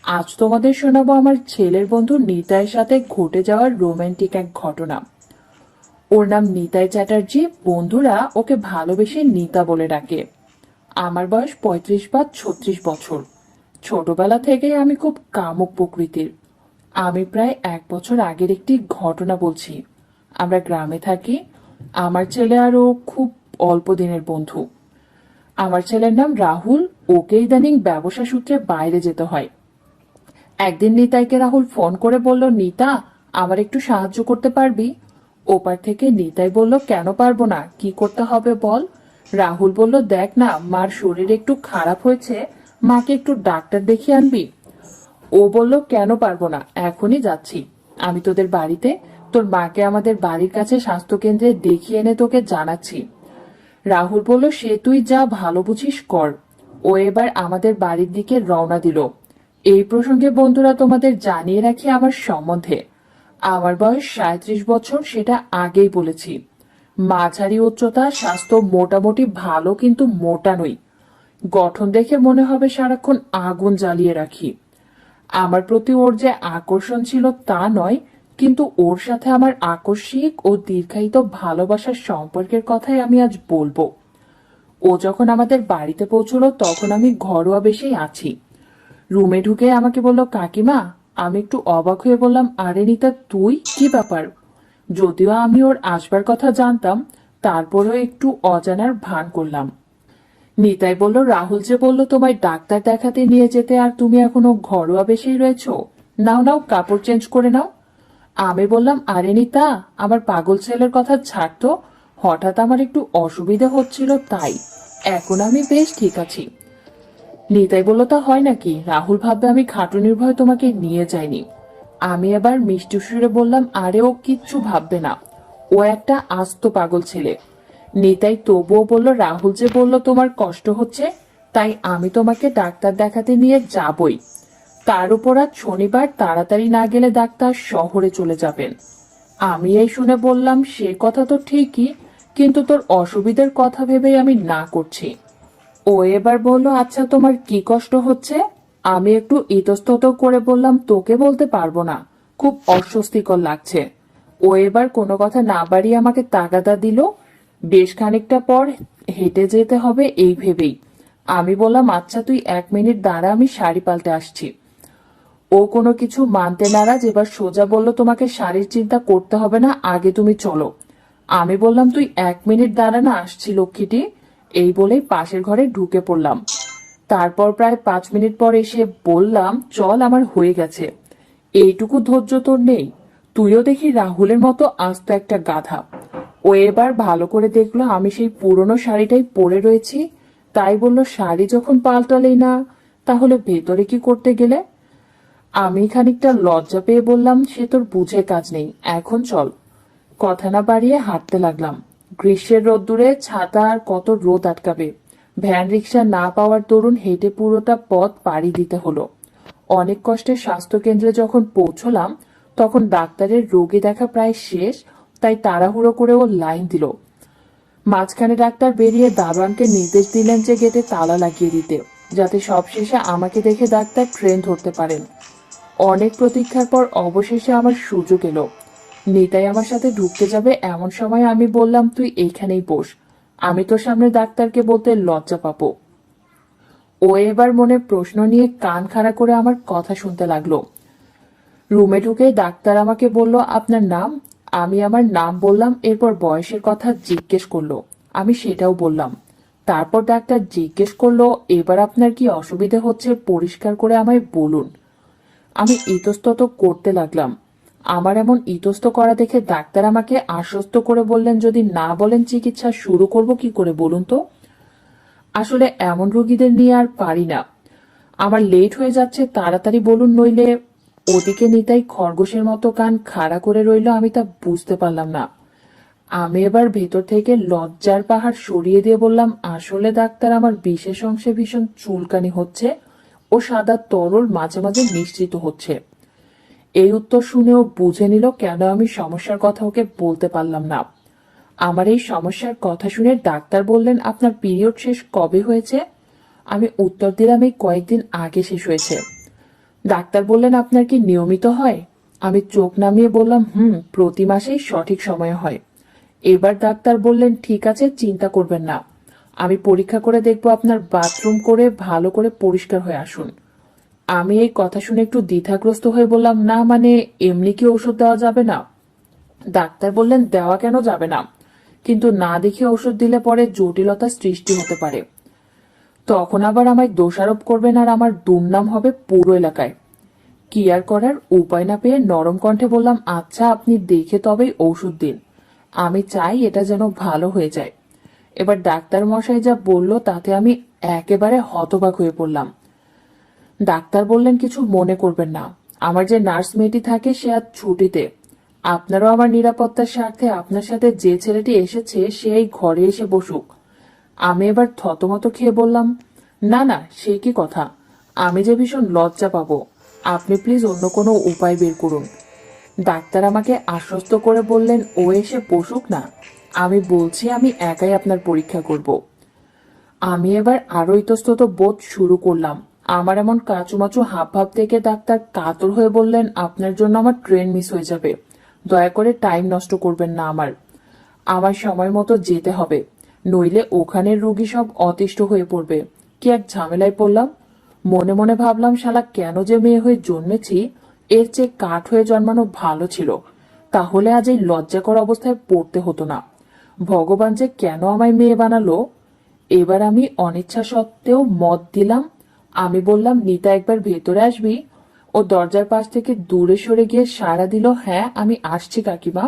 আজ তোমাদের শোনাবো আমার ছেলের বন্ধু নিতাইয়ের সাথে ঘটে যাওয়া রোমান্টিক এক ঘটনা। ওর নাম নিতাই চ্যাটার্জি, বন্ধুরা ওকে ভালোবেসে নিতা বলে ডাকে। আমার বয়স 35 বা 36 বছর। ছোটবেলা থেকেই আমি খুব কামুক প্রকৃতির। আমি প্রায় 1 বছর আগের একটি ঘটনা বলছি। আমরা গ্রামে থাকি। আমার ছেলে আর ও খুব অল্প দিনের বন্ধু। আমার ছেলের নাম রাহুল। ওকে ইদানিং ব্যবসা সূত্রে বাইরে যেতে হয়। একদিন নিতাইকে রাহুল ফোন করে বলল, নিতা, আমার একটু সাহায্য করতে পারবি? ওপার থেকে নিতাই বলল, কেন পারবো না, কি করতে হবে বল। রাহুল বলল, দেখ না, মার শরীর একটু খারাপ হয়েছে, মাকে একটু ডাক্তার দেখিয়ে আনবি। ও বলল, কেন পারবো না, এখনই যাচ্ছি। আমি তোদের বাড়িতে তোর মাকে আমাদের বাড়ির কাছে স্বাস্থ্যকেন্দ্রে দেখিয়ে এনে তোকে জানাচ্ছি। রাহুল বলল, সে তুই যা ভালো বুঝিস কর। ও এবার আমাদের বাড়ির দিকে রওনা দিল। এই প্রসঙ্গে বন্ধুরা তোমাদের জানিয়ে রাখি আমার সম্বন্ধে। আমার বয়স 37 বছর, সেটা আগেই বলেছি। মাঝারি উচ্চতা, স্বাস্থ্য মোটামুটি ভালো, কিন্তু মোটা নই। গঠন দেখে মনে হবে সারাক্ষণ আগুন জ্বালিয়ে রাখি। আমার প্রতি ওর যে আকর্ষণ ছিল তা নয়, কিন্তু ওর সাথে আমার আকস্মিক ও দীর্ঘায়িত ভালোবাসার সম্পর্কের কথাই আমি আজ বলবো। ও যখন আমাদের বাড়িতে পৌঁছলো তখন আমি ঘরোয়া বেশেই আছি। রুমে ঢুকে আমাকে বলল, কাকিমা। আমি একটু অবাক হয়ে বললাম, আরে নিতা, তুই, কি ব্যাপার? যদিও আমি ওর আসবার কথা জানতাম, তারপরেও একটু অজানার ভান করলাম। নিতাই বলল, রাহুল যে বলল তোমায় ডাক্তার দেখাতে নিয়ে যেতে, আর তুমি এখনো ঘরোয়া বেশেই রয়েছো। নাও নাও, কাপড় চেঞ্জ করে নাও। আমি বললাম, আরে নিতা, আমার পাগল ছেলের কথা ছাড়তো, হঠাৎ আমার একটু অসুবিধা হচ্ছিল তাই। এখন আমি বেশ ঠিক আছি। নিতাই বলল, তা হয় নাকি? রাহুল ভাববে আমি খাটুনির ভয় তোমাকে নিয়ে যাইনি। আমি এবার মিষ্টি সুরে বললাম, আরে ও কিচ্ছু ভাববে না, ও একটা আস্ত পাগল ছেলে। নিতাই তবুও বলল, রাহুল যে বলল তোমার কষ্ট হচ্ছে, তাই আমি তোমাকে ডাক্তার দেখাতে নিয়ে যাবই। তার উপর আজ শনিবার, তাড়াতাড়ি না গেলে ডাক্তার শহরে চলে যাবেন। আমি এই শুনে বললাম, সে কথা তো ঠিকই, কিন্তু তোর অসুবিধার কথা ভেবেই আমি না করছি। ও এবার বলল, আচ্ছা তোমার কি কষ্ট হচ্ছে? আমি একটু ইতস্তত করে বললাম, তোকে বলতে পারবো না, খুব অস্বস্তিকর লাগছে। ও এবার কোনো কথা না বাড়িয়ে আমাকে তাগাদা দিল। বেশ খানিকটা পর হেঁটে যেতে হবে এই ভেবেই আমি বললাম, আচ্ছা তুই 1 মিনিট দাঁড়া, আমি শাড়ি পাল্টে আসছি। ও কোনো কিছু মানতে নারাজ। এবার সোজা বলল, তোমাকে শাড়ির চিন্তা করতে হবে না, আগে তুমি চলো। আমি বললাম, তুই 1 মিনিট দাঁড়া না, আসছি লক্ষ্মীটি। এই বলেই পাশের ঘরে ঢুকে পড়লাম। তারপর প্রায় 5 মিনিট পর এসে বললাম, চল, আমার হয়ে গেছে। এইটুকু ধৈর্য তোর নেই? তুইও দেখি রাহুলের মতো আস্ত একটা গাধা। ও এবার ভালো করে দেখলো আমি সেই পুরনো শাড়িটাই পরে রয়েছি, তাই বলল, শাড়ি যখন পাল্টালেই না, তাহলে ভেতরে কি করতে গেলে? আমি খানিকটা লজ্জা পেয়ে বললাম, সে তোর বুঝে কাজ নেই, এখন চল। কথা না বাড়িয়ে হাঁটতে লাগলাম। গ্রীষ্মের রোদ্দুরে ছাতা আর কত রোদ আটকাবে। ভ্যান রিক্সা না পাওয়ার দরুন হেঁটে পুরোটা পথ পাড়ি দিতে হলো। অনেক কষ্টে স্বাস্থ্যকেন্দ্রে যখন পৌঁছলাম, তখন ডাক্তারের রোগী দেখা প্রায় শেষ, তাই তাড়াহুড়ো করে ও লাইন দিল। মাঝখানে ডাক্তার বেরিয়ে দারোয়ানকে নির্দেশ দিলেন যে গেটে তালা লাগিয়ে দিতে, যাতে সবশেষে আমাকে দেখে ডাক্তার ট্রেন ধরতে পারেন। অনেক প্রতীক্ষার পর অবশেষে আমার সুযোগ এলো। নিতাই আমার সাথে ঢুকতে যাবে এমন সময় আমি বললাম, তুই এইখানেই বস, আমি তোর সামনে ডাক্তারকে বলতে লজ্জা পাবো। ও এবার মনে প্রশ্ন নিয়ে কান খাড়া করে আমার কথা শুনতে লাগলো। রুমে ঢুকে ডাক্তার আমাকে বলল, আপনার নাম? আমি আমার নাম বললাম। এরপর বয়সের কথা জিজ্ঞেস করলো। আমি সেটাও বললাম। তারপর ডাক্তার জিজ্ঞেস করলো, এবার আপনার কি অসুবিধা হচ্ছে পরিষ্কার করে আমায় বলুন। আমি ইতস্তত করতে লাগলাম। আমার এমন ইতস্ত করা দেখে ডাক্তার আমাকে আশ্বস্ত করে বললেন, যদি না বলেন চিকিৎসা শুরু করব কি করে বলুন তো? আসলে এমন রোগীদের নিয়ে আর পারি না। আমার লেট হয়ে যাচ্ছে, তাড়াতাড়ি বলুন, নইলে। ওদিকে নিতাই খরগোশের মতো কান খাড়া করে রইল, আমি তা বুঝতে পারলাম না। আমি এবার ভেতর থেকে লজ্জার পাহাড় সরিয়ে দিয়ে বললাম, আসলে ডাক্তার, আমার বিশেষ অংশে ভীষণ চুলকানি হচ্ছে ও সাদা তরল মাঝে মাঝে নিশ্চিত হচ্ছে। এই উত্তর শুনেও বুঝে নিল কেন আমি সমস্যার কথা ওকে বলতে পারলাম না। আমার এই সমস্যার কথা শুনে ডাক্তার বললেন, আপনার পিরিয়ড শেষ কবে হয়েছে? আমি উত্তর দিলাম, এই কয়েকদিন আগে শেষ হয়েছে। ডাক্তার বললেন, আপনার কি নিয়মিত হয়? আমি চোখ নামিয়ে বললাম, প্রতি মাসেই সঠিক সময়ে হয়। এবার ডাক্তার বললেন, ঠিক আছে, চিন্তা করবেন না, আমি পরীক্ষা করে দেখব, আপনার বাথরুম করে ভালো করে পরিষ্কার হয়ে আসুন। আমি এই কথা শুনে একটু দ্বিধাগ্রস্ত হয়ে বললাম, না মানে এমনি কি ওষুধ দেওয়া যাবে না? ডাক্তার বললেন, দেওয়া কেন যাবে না, কিন্তু না দেখে ওষুধ দিলে পরে জটিলতা সৃষ্টি হতে পারে। তখন আবার আমায় দোষারোপ করবেন আর আমার দুর্নাম হবে পুরো এলাকায়। কি আর করার, উপায় না পেয়ে নরম কণ্ঠে বললাম, আচ্ছা আপনি দেখে তবেই ঔষধ দিন, আমি চাই এটা যেন ভালো হয়ে যায়। এবার ডাক্তার মশাই যা বলল তাতে আমি একেবারে হতবাক হয়ে পড়লাম। ডাক্তার বললেন, কিছু মনে করবেন না, আমার যে নার্স মেয়েটি থাকে সে আজ ছুটিতে। আপনারও আমার নিরাপত্তার স্বার্থে আপনার সাথে যে ছেলেটি এসেছে সে এই ঘরে এসে বসুক। আমি এবার থতমত খেয়ে বললাম, না না, সে কি কথা, আমি যে ভীষণ লজ্জা পাবো, আপনি প্লিজ অন্য কোনো উপায় বের করুন। ডাক্তার আমাকে আশ্বস্ত করে বললেন, ও এসে বসুক না, আমি বলছি আমি একাই আপনার পরীক্ষা করব। আমি এবার আরো ইতস্তত বোধ শুরু করলাম। আমার এমন কাঁচুমাচু হাবভাব দেখে ডাক্তার কাতর হয়ে বললেন, আপনার জন্য আমার ট্রেন মিস হয়ে যাবে, দয়া করে টাইম নষ্ট করবেন না, আমার সময় মতো যেতে হবে, নইলে ওখানের রোগী সব অতিষ্ঠ হয়ে পড়বে। কি এক ঝামেলায় পড়লাম। মনে মনে ভাবলাম, শালা কেন যে মেয়ে হয়ে জন্মেছি, এর চেয়ে কাঠ হয়ে জন্মানো ভালো ছিল, তাহলে আজ এই লজ্জাকর অবস্থায় পড়তে হতো না। ভগবান যে কেন আমায় মেয়ে বানালো। এবার আমি অনিচ্ছা সত্ত্বেও মত দিলাম। আমি বললাম, নিতা একবার ভেতরে আসবি? ও দরজার পাশ থেকে দূরে সরে গিয়ে সাড়া দিল, হ্যাঁ আমি আসছি কাকিমা।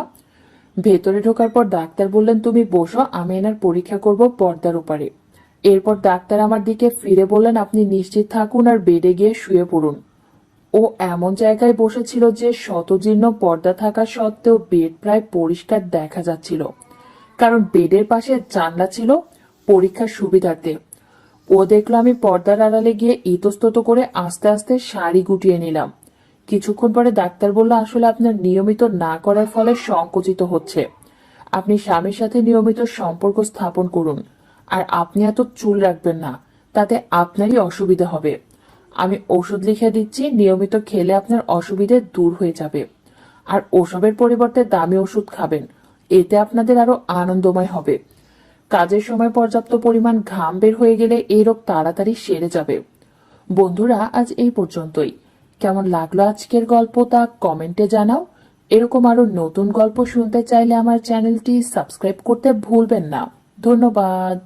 ভেতরে ঢোকার পর ডাক্তার বললেন, তুমি বসো, আমি এনার পরীক্ষা করব পর্দার উপরে। এরপর ডাক্তার আমার দিকে ফিরে বললেন, আপনি নিশ্চিত থাকুন আর বেডে গিয়ে শুয়ে পড়ুন। ও এমন জায়গায় বসেছিল যে শতজীর্ণ পর্দা থাকা সত্ত্বেও বেড প্রায় পরিষ্কার দেখা যাচ্ছিল, কারণ বেডের পাশে জানলা ছিল পরীক্ষার সুবিধার্থে। ও দেখলো আমি পর্দার আড়ালে গিয়ে ইতস্তত করে আস্তে আস্তে শাড়ি গুটিয়ে নিলাম। কিছুক্ষণ পরে ডাক্তার বলল, আসলে আপনার নিয়মিত না করার ফলে সংকুচিত হচ্ছে, আপনি স্বামীর সাথে নিয়মিত সম্পর্ক স্থাপন করুন, আর আপনি এত চুল রাখবেন না, তাতে আপনারই অসুবিধা হবে। আমি ওষুধ লিখে দিচ্ছি, নিয়মিত খেলে আপনার অসুবিধে দূর হয়ে যাবে। আর ওসবের পরিবর্তে দামি ওষুধ খাবেন, এতে আপনাদের আরো আনন্দময় হবে। কাজের সময় পর্যাপ্ত পরিমাণ ঘাম বের হয়ে গেলে এই রোগ তাড়াতাড়ি সেরে যাবে। বন্ধুরা, আজ এই পর্যন্তই। কেমন লাগলো আজকের গল্প তা কমেন্টে জানাও। এরকম আরো নতুন গল্প শুনতে চাইলে আমার চ্যানেলটি সাবস্ক্রাইব করতে ভুলবেন না। ধন্যবাদ।